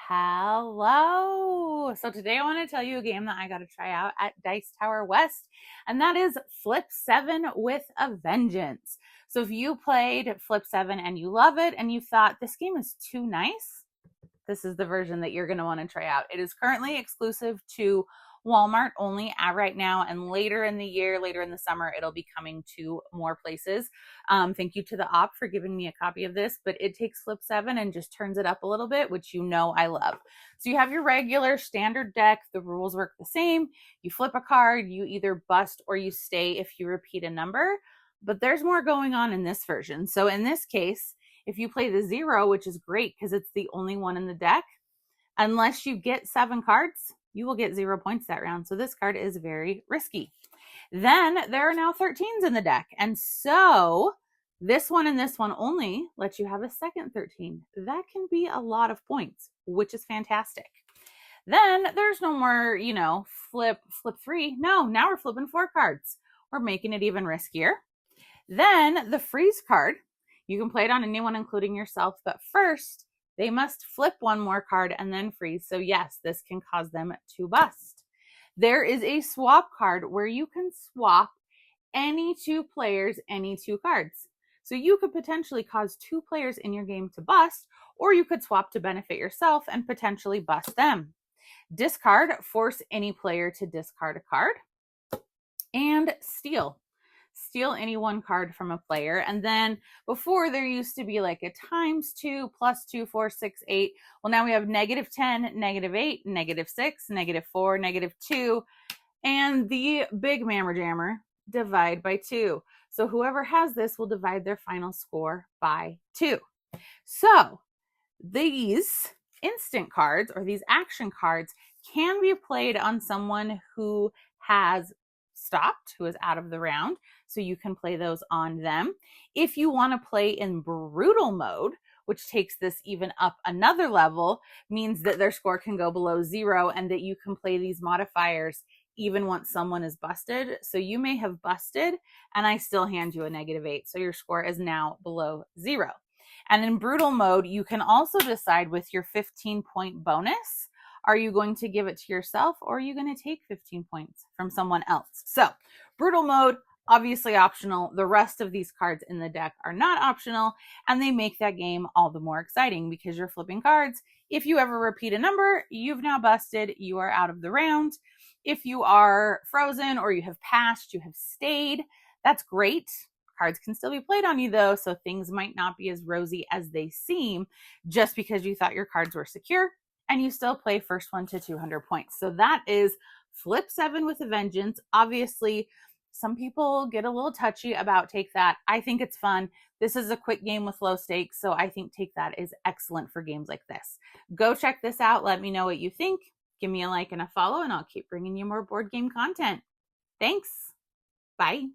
Hello. So today I want to tell you a game that I got to try out at Dice Tower West, and that is Flip 7 with a Vengeance. So if you played Flip 7 and you love it and you thought this game is too nice, this is the version that you're going to want to try out. It is currently exclusive to Walmart only at right now, and later in the year, later in the summer, it'll be coming to more places. Thank you to the op for giving me a copy of this, but it takes Flip 7 and just turns it up a little bit, which you know I love. So you have your regular standard deck. The rules work the same. You flip a card, you either bust or you stay if you repeat a number, but there's more going on in this version. So in this case, if you play the 0, which is great because it's the only one in the deck, unless you get 7 cards, you will get 0 points that round. So this card is very risky. Then there are now 13s in the deck. And so this one and this one only let you have a second 13. That can be a lot of points, which is fantastic. Then there's no more, flip 3. No, now we're flipping 4 cards. We're making it even riskier. Then the freeze card, you can play it on anyone, including yourself, but first they must flip one more card and then freeze. So yes, this can cause them to bust. There is a swap card where you can swap any 2 players, any 2 cards. So you could potentially cause 2 players in your game to bust, or you could swap to benefit yourself and potentially bust them. Discard, force any player to discard a card. And steal any one card from a player. And then before, there used to be like a ×2, +2, 4, 6, 8. Well, now we have -10, -8, -6, -4, -2, and the big mammer jammer, divide by 2. So whoever has this will divide their final score by 2. So these instant cards, or these action cards, can be played on someone who has stopped, who is out of the round. So you can play those on them. If you want to play in brutal mode, which takes this even up another level, means that their score can go below 0 and that you can play these modifiers even once someone is busted. So you may have busted and I still hand you a -8. So your score is now below 0. And in brutal mode, you can also decide with your 15-point bonus, are you going to give it to yourself or are you going to take 15 points from someone else? So brutal mode, obviously optional. The rest of these cards in the deck are not optional, and they make that game all the more exciting because you're flipping cards. If you ever repeat a number, you've now busted. You are out of the round. If you are frozen or you have passed, you have stayed. That's great. Cards can still be played on you though, so things might not be as rosy as they seem just because you thought your cards were secure, and you still play first one to 200 points. So that is Flip 7 with a Vengeance. Obviously, some people get a little touchy about Take That. I think it's fun. This is a quick game with low stakes, so I think Take That is excellent for games like this. Go check this out. Let me know what you think. Give me a like and a follow, and I'll keep bringing you more board game content. Thanks. Bye.